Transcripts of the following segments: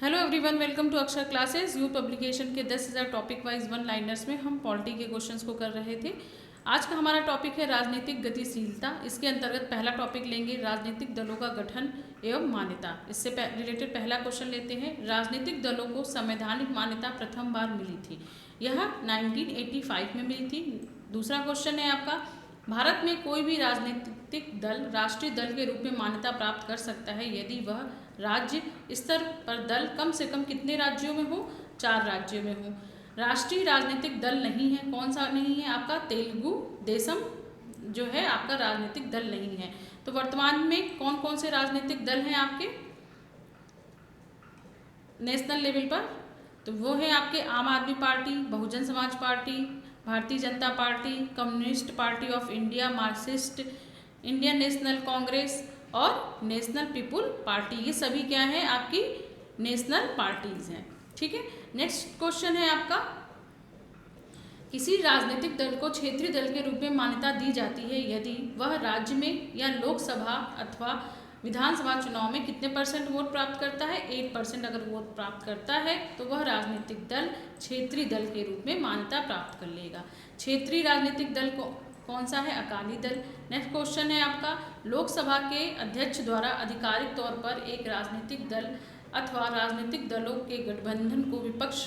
Hello everyone, welcome to अक्षर classes. You publication के 10,000 topic wise one liners में हम पॉलिटी के क्वेश्चंस को कर रहे थे। आज का हमारा टॉपिक है राजनीतिक गतिशीलता। इसके अंतर्गत पहला टॉपिक लेंगे राजनीतिक दलों का गठन एवं मान्यता। इससे रिलेटेड पहला क्वेश्चन लेते हैं। राजनीतिक दलों को संवैधानिक मान्यता प्रथम बार मिली थी, यह 1985 में मिली थी। दूसरा क्वेश्चन है आपका, भारत में कोई भी राजनीतिक दल राष्ट्रीय दल के रूप में मान्यता प्राप्त कर सकता है यदि वह राज्य स्तर पर दल कम से कम कितने राज्यों में हो? 4 राज्यों में हो। राष्ट्रीय राजनीतिक दल नहीं है, कौन सा नहीं है आपका? तेलुगु देशम जो है आपका राजनीतिक दल नहीं है। तो वर्तमान में कौन कौन से राजनीतिक दल हैं आपके नेशनल लेवल पर? तो वो है आपके आम आदमी party, Bahujan Samaj party, Bharatiya Janata party, communist party of India, Marxist, Indian national Congress और नेशनल पीपुल पार्टी। ये सभी क्या है आपकी नेशनल पार्टीज हैं। ठीक है। नेक्स्ट क्वेश्चन है आपका, किसी राजनीतिक दल को क्षेत्रीय दल के रूप में मान्यता दी जाती है यदि वह राज्य में या लोकसभा अथवा विधानसभा चुनाव में कितने % वोट प्राप्त करता है? 8% अगर वोट प्राप्त करता है तो वह राजनीतिक दल क्षेत्रीय दल के रूप में मान्यता प्राप्त कर लेगा। क्षेत्रीय राजनीतिक दल को कौन सा है? अकाली दल। नेक्स्ट क्वेश्चन है आपका, लोकसभा के अध्यक्ष द्वारा आधिकारिक तौर पर एक राजनीतिक दल अथवा राजनीतिक दलों के गठबंधन को विपक्ष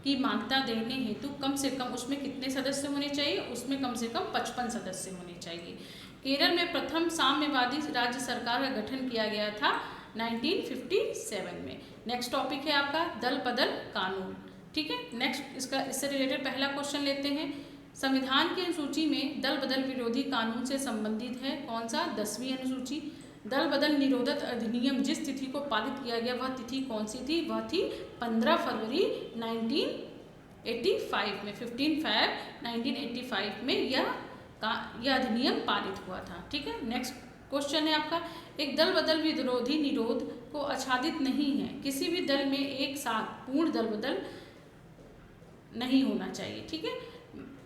की मान्यता देने हेतु कम से कम उसमें कितने सदस्य होने चाहिए? उसमें कम से कम 55 सदस्य होने चाहिए। केरल में प्रथम साम्यवादी राज्य सरकार का गठन किया गया था 1957 में। नेक्स्ट टॉपिक है आपका दल बदल कानून। ठीक है। नेक्स्ट इससे रिलेटेड पहला क्वेश्चन लेते हैं। संविधान की अनुसूची में दल बदल विरोधी कानून से संबंधित है कौन सा? 10वीं अनुसूची। दल बदल निरोधक अधिनियम जिस तिथि को पारित किया गया वह तिथि कौन सी थी? वह थी 15 फरवरी 1985 में। 15 फरवरी 1985 में यह अधिनियम पारित हुआ था। ठीक है। नेक्स्ट क्वेश्चन है आपका, एक दल बदल विरोधी निरोध को आच्छादित नहीं है। किसी भी दल में एक साथ पूर्ण दल बदल नहीं होना चाहिए। ठीक है।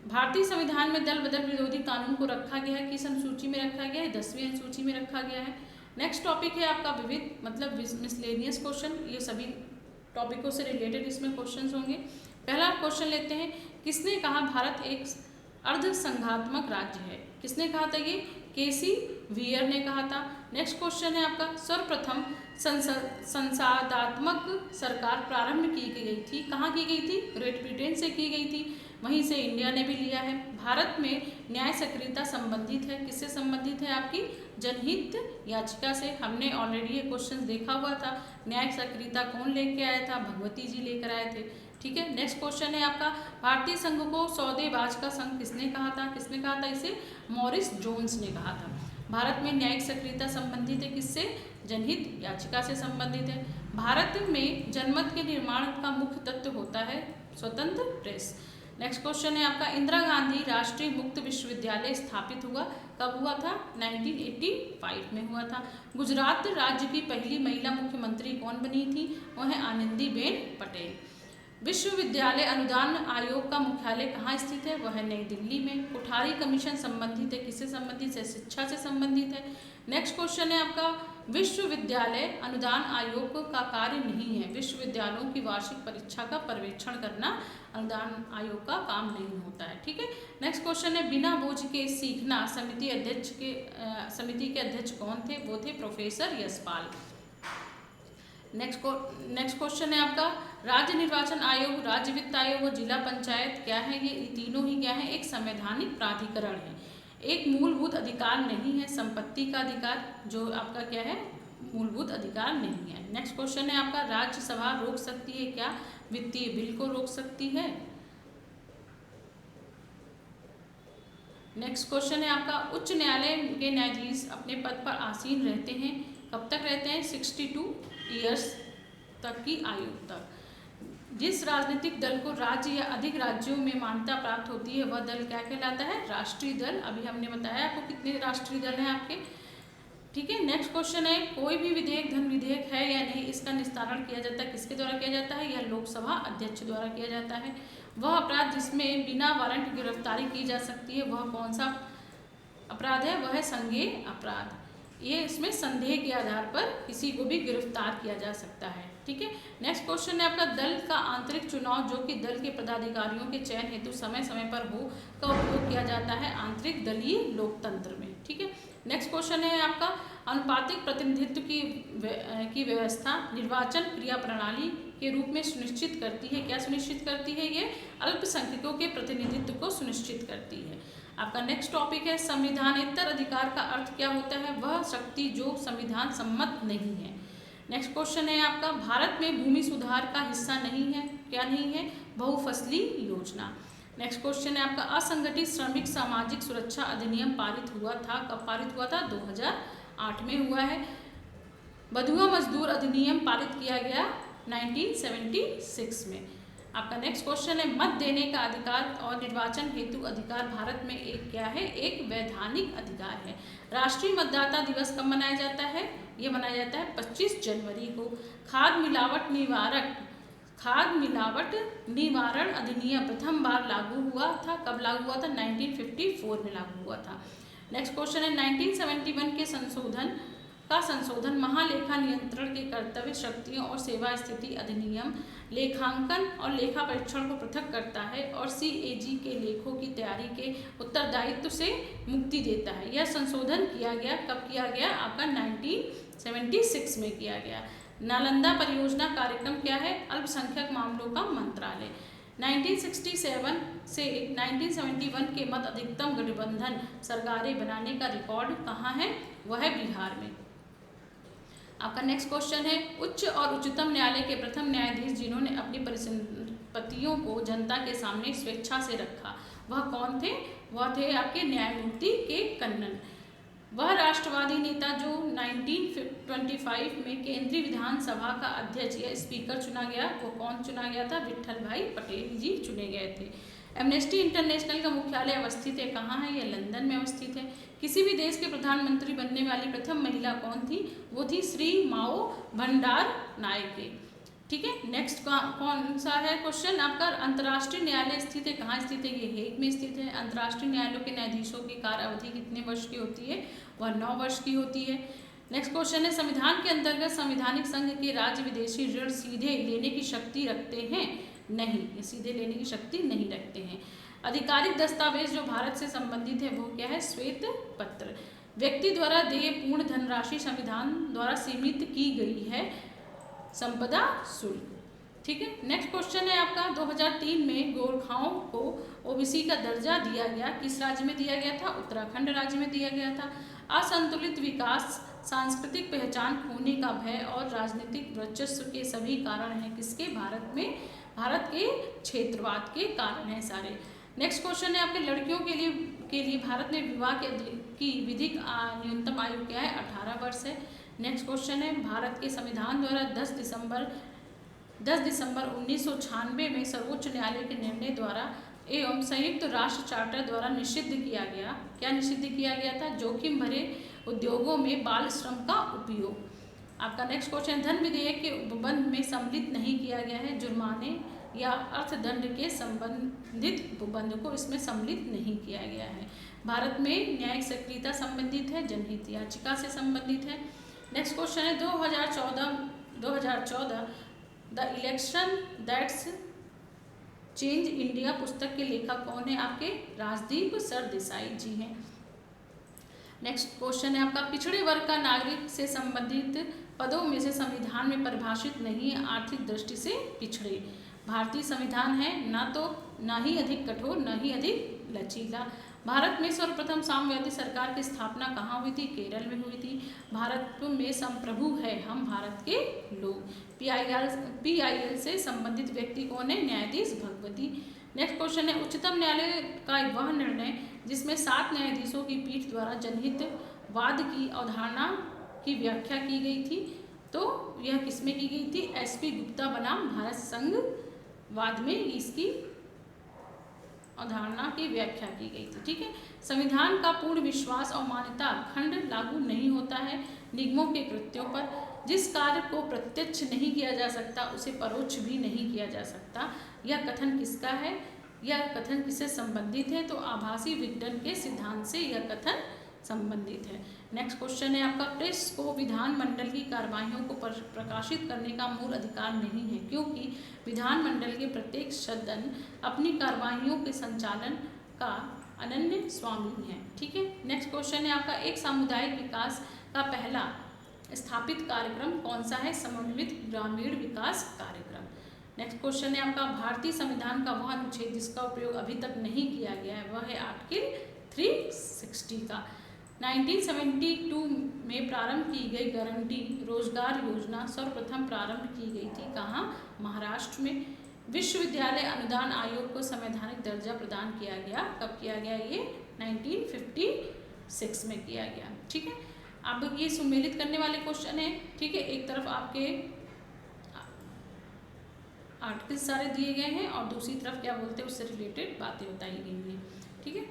भारतीय संविधान में दल बदल विरोधी कानून को रखा गया है, किस अनुसूची में रखा गया है? 10वीं अनुसूची में रखा गया है। नेक्स्ट टॉपिक है आपका विविध मतलब मिसलेनियस क्वेश्चन। ये सभी टॉपिकों से रिलेटेड इसमें क्वेश्चंस होंगे। पहला क्वेश्चन लेते हैं, किसने कहा भारत एक अर्ध संघात्मक राज्य है? किसने कहा था? ये केसी वियर ने कहा था। नेक्स्ट क्वेश्चन है आपका, सर्वप्रथम संसदात्मक सरकार प्रारंभ की गई थी, कहाँ की गई थी? ग्रेट ब्रिटेन से की गई थी, वहीं से इंडिया ने भी लिया है। भारत में न्याय सक्रियता संबंधित है, किससे संबंधित है? आपकी जनहित याचिका से। हमने ऑलरेडी ये क्वेश्चन देखा हुआ था। न्याय सक्रियता कौन लेके आया था? भगवती जी लेकर आए थे। ठीक है। नेक्स्ट क्वेश्चन है आपका, भारतीय संघ को सौदेबाज का संघ किसने कहा था? किसने कहा था इसे? मॉरिस जोन्स ने कहा था। भारत में न्यायिक सक्रियता संबंधित है किससे? जनहित याचिका से संबंधित है। भारत में जनमत के निर्माण का मुख्य तत्व होता है स्वतंत्र प्रेस। नेक्स्ट क्वेश्चन है आपका, इंदिरा गांधी राष्ट्रीय मुक्त विश्वविद्यालय स्थापित हुआ कब हुआ था? 1985 में हुआ था। गुजरात राज्य की पहली महिला मुख्यमंत्री कौन बनी थी? वह है आनंदीबेन पटेल। विश्वविद्यालय अनुदान आयोग का मुख्यालय कहाँ स्थित है? वह है नई दिल्ली में। कोठारी कमीशन संबंधित है, किससे संबंधित है? शिक्षा से संबंधित है। नेक्स्ट क्वेश्चन है आपका, विश्वविद्यालय अनुदान आयोग का कार्य नहीं है विश्वविद्यालयों की वार्षिक परीक्षा का पर्यवेक्षण करना, अनुदान आयोग का काम नहीं होता है। ठीक है। नेक्स्ट क्वेश्चन है, बिना बोझ के सीखना समिति के अध्यक्ष कौन थे? वो थे प्रोफेसर यशपाल। नेक्स्ट क्वेश्चन है आपका, राज्य निर्वाचन आयोग, राज्य वित्त आयोग और जिला पंचायत क्या है? ये तीनों ही क्या है? एक संवैधानिक प्राधिकरण है। एक मूलभूत अधिकार नहीं है संपत्ति का अधिकार, जो आपका क्या है? मूलभूत अधिकार नहीं है। नेक्स्ट क्वेश्चन है आपका, राज्यसभा रोक सकती है क्या? वित्तीय बिल को रोक सकती है। नेक्स्ट क्वेश्चन है आपका, उच्च न्यायालय के न्यायाधीश अपने पद पर आसीन रहते हैं, कब तक रहते हैं? 62 ईयर्स तक की आयु तक। जिस राजनीतिक दल को राज्य या अधिक राज्यों में मान्यता प्राप्त होती है वह दल क्या कहलाता है? राष्ट्रीय दल। अभी हमने बताया आपको कितने राष्ट्रीय दल हैं आपके। ठीक है। नेक्स्ट क्वेश्चन है, कोई भी विधेयक धन विधेयक है या नहीं, इसका निस्तारण किया जाता है किसके द्वारा किया जाता है? यह लोकसभा अध्यक्ष द्वारा किया जाता है। वह अपराध जिसमें बिना वारंट गिरफ्तारी की जा सकती है वह कौन सा अपराध है? वह है संज्ञेय अपराध। ये इसमें संदेह के आधार पर किसी को भी गिरफ्तार किया जा सकता है। ठीक है। नेक्स्ट क्वेश्चन है आपका, दल का आंतरिक चुनाव जो कि दल के पदाधिकारियों के चयन हेतु समय समय पर हो का उपयोग किया जाता है आंतरिक दलीय लोकतंत्र में। ठीक है। नेक्स्ट क्वेश्चन है आपका, अनुपातिक प्रतिनिधित्व की व्यवस्था निर्वाचन क्रिया प्रणाली के रूप में सुनिश्चित करती है। क्या सुनिश्चित करती है? ये अल्पसंख्यकों के प्रतिनिधित्व को सुनिश्चित करती है। आपका नेक्स्ट टॉपिक है, संविधानेतर अधिकार का अर्थ क्या होता है? वह शक्ति जो संविधान सम्मत नहीं है। नेक्स्ट क्वेश्चन है आपका, भारत में भूमि सुधार का हिस्सा नहीं है। क्या नहीं है? बहुफसली योजना। नेक्स्ट क्वेश्चन है आपका, असंगठित श्रमिक सामाजिक सुरक्षा अधिनियम पारित हुआ था। कब पारित हुआ था? 2008 में हुआ है। बंधुआ मजदूर अधिनियम पारित किया गया 1976 में। आपका नेक्स्ट क्वेश्चन है, मत देने का अधिकार और निर्वाचन हेतु अधिकार भारत में एक क्या है? एक वैधानिक अधिकार है। राष्ट्रीय मतदाता दिवस कब मनाया जाता है? ये मनाया जाता है 25 जनवरी को। खाद्य मिलावट निवारण अधिनियम प्रथम बार लागू हुआ था। कब लागू हुआ था? 1954 में लागू हुआ था। नेक्स्ट क्वेश्चन है, 1971 के संशोधन महालेखा नियंत्रण के कर्तव्य शक्तियों और सेवा स्थिति अधिनियम लेखांकन और लेखा परीक्षण को पृथक करता है और CAG के लेखों की तैयारी के उत्तरदायित्व से मुक्ति देता है। यह संशोधन किया गया, कब किया गया? आपका 1976 में किया गया। नालंदा परियोजना कार्यक्रम क्या है? अल्पसंख्यक मामलों का मंत्रालय। 1967 से 1971 के मध्य अधिकतम गठबंधन सरकारें बनाने का रिकॉर्ड कहाँ है? वह है बिहार में। आपका नेक्स्ट क्वेश्चन है, उच्च और उच्चतम न्यायालय के प्रथम न्यायाधीश जिन्होंने अपनी परिसंपत्तियों को जनता के सामने स्वेच्छा से रखा, वह कौन थे? वह थे आपके न्यायमूर्ति के कन्नन। वह राष्ट्रवादी नेता जो 1925 में केंद्रीय विधानसभा का अध्यक्ष या स्पीकर चुना गया, वो कौन चुना गया था? विट्ठल भाई पटेल जी चुने गए थे। एमनेस्टी इंटरनेशनल का मुख्यालय अवस्थित है कहाँ है? यह लंदन में अवस्थित है। किसी भी देश के प्रधानमंत्री बनने वाली प्रथम महिला कौन थी? वो थी श्री माओ भंडार नायके। ठीक है। नेक्स्ट कौन सा है क्वेश्चन आपका, अंतर्राष्ट्रीय न्यायालय स्थित है कहाँ स्थित है? ये हेग में स्थित है। अंतर्राष्ट्रीय न्यायालयों के न्यायाधीशों की कार्य अवधि कितने वर्ष की होती है? वह 9 वर्ष की होती है। नेक्स्ट क्वेश्चन है, संविधान के अंतर्गत संवैधानिक संघ के राज्य विदेशी ऋण सीधे लेने की शक्ति रखते हैं? नहीं, ये सीधे लेने की शक्ति नहीं रखते हैं। आधिकारिक दस्तावेज जो भारत से संबंधित है वो क्या है? श्वेत पत्र। व्यक्ति द्वारा देय पूर्ण धनराशि संविधान द्वारा सीमित की गई है, संपदा शुल्क। ठीक है। नेक्स्ट क्वेश्चन है आपका, 2003 में गोरखाओं को OBC का दर्जा दिया गया, किस राज्य में दिया गया था? उत्तराखंड राज्य में दिया गया था। असंतुलित विकास, सांस्कृतिक पहचान खोने का भय और राजनीतिक वर्चस्व के सभी कारण हैं किसके? भारत में। भारत के क्षेत्रवाद के कारण है सारे। नेक्स्ट क्वेश्चन है आपके, लड़कियों के लिए भारत में विवाह की विधिक न्यूनतम आयु क्या है? 18 वर्ष है। नेक्स्ट क्वेश्चन है, भारत के संविधान द्वारा 10 दिसंबर 1996 में सर्वोच्च न्यायालय के निर्णय द्वारा एवं संयुक्त राष्ट्र चार्टर द्वारा निषिद्ध किया गया। क्या निषिद्ध किया गया था? जोखिम भरे उद्योगों में बाल श्रम का उपयोग। आपका नेक्स्ट क्वेश्चन, धन विधेयक के उपबंध में सम्मिलित नहीं किया गया है। जुर्माने या अर्थदंड के संबंधित उपबंध को इसमें सम्मिलित नहीं किया गया है। भारत में न्यायिक सक्रियता संबंधित है, जनहित याचिका से संबंधित है। नेक्स्ट क्वेश्चन है, 2014 the election that's change India पुस्तक के लेखक कौन है? आपके राजदीप सरदेसाई जी हैं। नेक्स्ट क्वेश्चन है आपका, पिछड़े वर्ग का नागरिक से संबंधित पदों में से संविधान में परिभाषित नहीं है आर्थिक दृष्टि से पिछड़े। भारतीय संविधान है ना ही अधिक कठोर न ही अधिक लचीला। भारत में सर्वप्रथम साम्यवादी सरकार की स्थापना कहाँ हुई थी? केरल में हुई थी। भारत में संप्रभु है हम भारत के लोग। PIL से संबंधित व्यक्ति कौन है? न्यायाधीश भगवती। नेक्स्ट क्वेश्चन है, उच्चतम न्यायालय का वह निर्णय जिसमें 7 न्यायाधीशों की पीठ द्वारा जनहित वाद की अवधारणा की व्याख्या की गई थी, तो यह किसमें की गई थी? SP गुप्ता बनाम भारत संघवाद में इसकी अवधारणा की व्याख्या की गई थी। ठीक है। संविधान का पूर्ण विश्वास और मान्यता खंड लागू नहीं होता है निगमों के कृत्यों पर। जिस कार्य को प्रत्यक्ष नहीं किया जा सकता उसे परोक्ष भी नहीं किया जा सकता। यह कथन किसका है? यह कथन किससे संबंधित है? तो आभासी विघटन के सिद्धांत से यह कथन संबंधित है। नेक्स्ट क्वेश्चन है आपका, प्रेस को विधानमंडल की कार्यवाहियों को प्रकाशित करने का मूल अधिकार नहीं है, क्योंकि विधानमंडल के प्रत्येक सदन अपनी कार्यवाहियों के संचालन का अनन्य स्वामी है। ठीक है। नेक्स्ट क्वेश्चन है आपका, एक सामुदायिक विकास का पहला स्थापित कार्यक्रम कौन सा है? समन्वित ग्रामीण विकास कार्यक्रम। नेक्स्ट क्वेश्चन है आपका, भारतीय संविधान का वह अनुच्छेद जिसका उपयोग अभी तक नहीं किया गया है, वह है आर्टिकल 360 का। 1972 में प्रारंभ की गई गारंटी रोजगार योजना सर्वप्रथम प्रारंभ की गई थी कहाँ? महाराष्ट्र में। विश्वविद्यालय अनुदान आयोग को संवैधानिक दर्जा प्रदान किया गया, कब किया गया? ये 1956 में किया गया। ठीक है। अब ये सुमेलित करने वाले क्वेश्चन है। ठीक है। एक तरफ आपके आर्टिकल सारे दिए गए हैं और दूसरी तरफ क्या बोलते हैं उससे रिलेटेड बातें बताई गई हैं। ठीक है।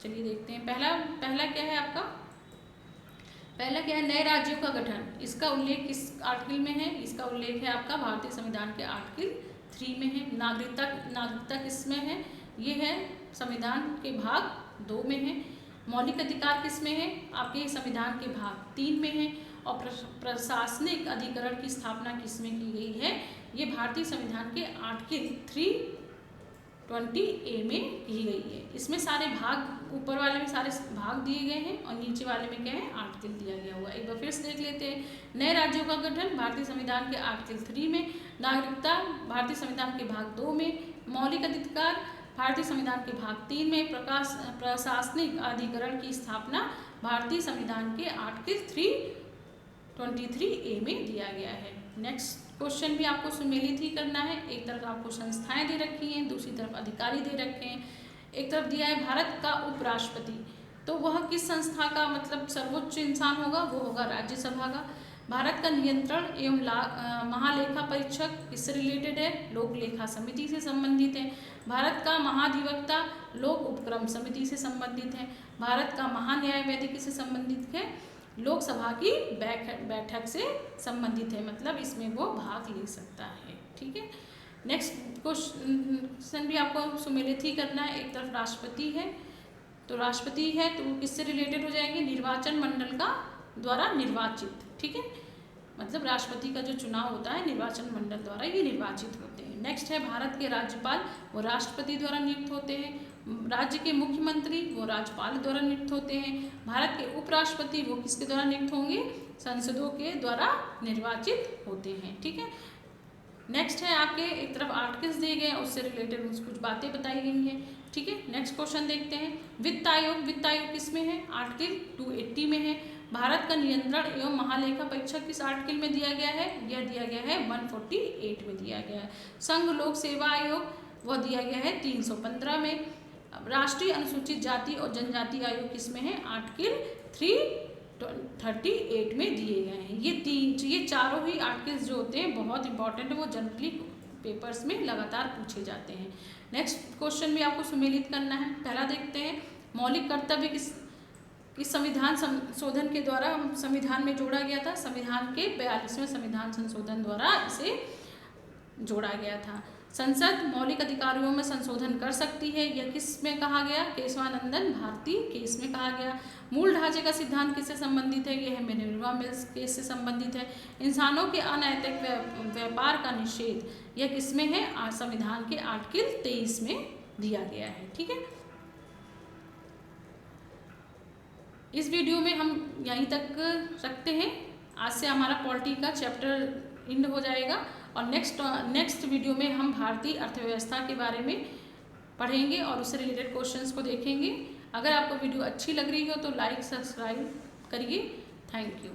चलिए देखते हैं। पहला क्या है आपका? पहला क्या है? नए राज्यों का गठन। इसका उल्लेख किस आर्टिकल में है? इसका उल्लेख है आपका भारतीय संविधान के आर्टिकल 3 में है। नागरिकता किस में है? ये है संविधान के भाग 2 में है। मौलिक अधिकार किस में है? आपके संविधान के भाग 3 में है। और प्रशासनिक अधिकरण की स्थापना किस में की गई है? ये भारतीय संविधान के आर्टिकल 320A में की गई है। इसमें सारे भाग, ऊपर वाले में सारे भाग दिए गए हैं और नीचे वाले में क्या है? आर्टिकल दिया गया हुआ है। एक बार फिर से देख लेते हैं। नए राज्यों का गठन भारतीय संविधान के आर्टिकल 3 में, नागरिकता भारतीय संविधान के भाग 2 में, मौलिक अधिकार भारतीय संविधान के भाग 3 में, प्रशासनिक अधिकरण की स्थापना भारतीय संविधान के आर्टिकल 323A में दिया गया है। नेक्स्ट क्वेश्चन भी आपको सुमेलित ही करना है। एक तरफ आपको संस्थाएं दे रखी हैं, दूसरी तरफ अधिकारी दे रखे हैं। एक तरफ दिया है भारत का उपराष्ट्रपति, तो वह किस संस्था का मतलब सर्वोच्च इंसान होगा? वो होगा राज्यसभा का। भारत का नियंत्रण एवं महालेखा परीक्षक किससे रिलेटेड है? लोक लेखा समिति से संबंधित है। भारत का महाधिवक्ता लोक उपक्रम समिति से संबंधित है। भारत का महान्यायवादी किससे संबंधित है? लोकसभा की बैठक से संबंधित है, मतलब इसमें वो भाग ले सकता है। ठीक है। नेक्स्ट क्वेश्चन भी आपको सुमेलित ही करना है। एक तरफ राष्ट्रपति है, तो राष्ट्रपति है तो वो किससे रिलेटेड हो जाएंगे? निर्वाचन मंडल का द्वारा निर्वाचित। ठीक है। मतलब राष्ट्रपति का जो चुनाव होता है निर्वाचन मंडल द्वारा ये निर्वाचित होते हैं। नेक्स्ट है भारत के राज्यपाल, वो राष्ट्रपति द्वारा नियुक्त होते हैं। राज्य के मुख्यमंत्री वो राज्यपाल द्वारा नियुक्त होते हैं। भारत के उपराष्ट्रपति वो किसके द्वारा नियुक्त होंगे? संसदों के द्वारा निर्वाचित होते हैं। ठीक है। नेक्स्ट है आपके एक तरफ आर्टिकल्स दिए गए, उससे रिलेटेड कुछ बातें बताई गई हैं। ठीक है। नेक्स्ट क्वेश्चन देखते हैं। वित्त आयोग किस में है? आर्टिकल 280 में है। भारत का नियंत्रण एवं महालेखा परीक्षक किस आर्टिकल में दिया गया है? यह दिया गया है 148 में दिया गया है। संघ लोक सेवा आयोग वह दिया गया है 315 में। राष्ट्रीय अनुसूचित जाति और जनजाति आयोग किसमें है? आर्टिकल 338 में दिए गए हैं। ये चारों ही आर्टिकल्स जो होते हैं बहुत इंपॉर्टेंट है, वो जनरली पेपर्स में लगातार पूछे जाते हैं। नेक्स्ट क्वेश्चन भी आपको सुमेलित करना है। पहला देखते हैं, मौलिक कर्तव्य किस संविधान संशोधन के द्वारा संविधान में जोड़ा गया था? संविधान के 42वें संविधान संशोधन द्वारा इसे जोड़ा गया था। संसद मौलिक अधिकारों में संशोधन कर सकती है, यह किस में कहा गया? केशवानंदन भारती केस में कहा गया। मूल ढांचे का सिद्धांत किससे संबंधित है? यह मिनर्वा मिल्स केस से संबंधित है। इंसानों के अनैतिक व्यापार का निषेध यह किसमें है? संविधान के आर्टिकल 23 में दिया गया है। ठीक है। इस वीडियो में हम यहीं तक रखते हैं। आज से हमारा पॉलिटी का चैप्टर एंड हो जाएगा और नेक्स्ट वीडियो में हम भारतीय अर्थव्यवस्था के बारे में पढ़ेंगे और उससे रिलेटेड क्वेश्चंस को देखेंगे। अगर आपको वीडियो अच्छी लग रही हो तो लाइक सब्सक्राइब करिए। Thank you.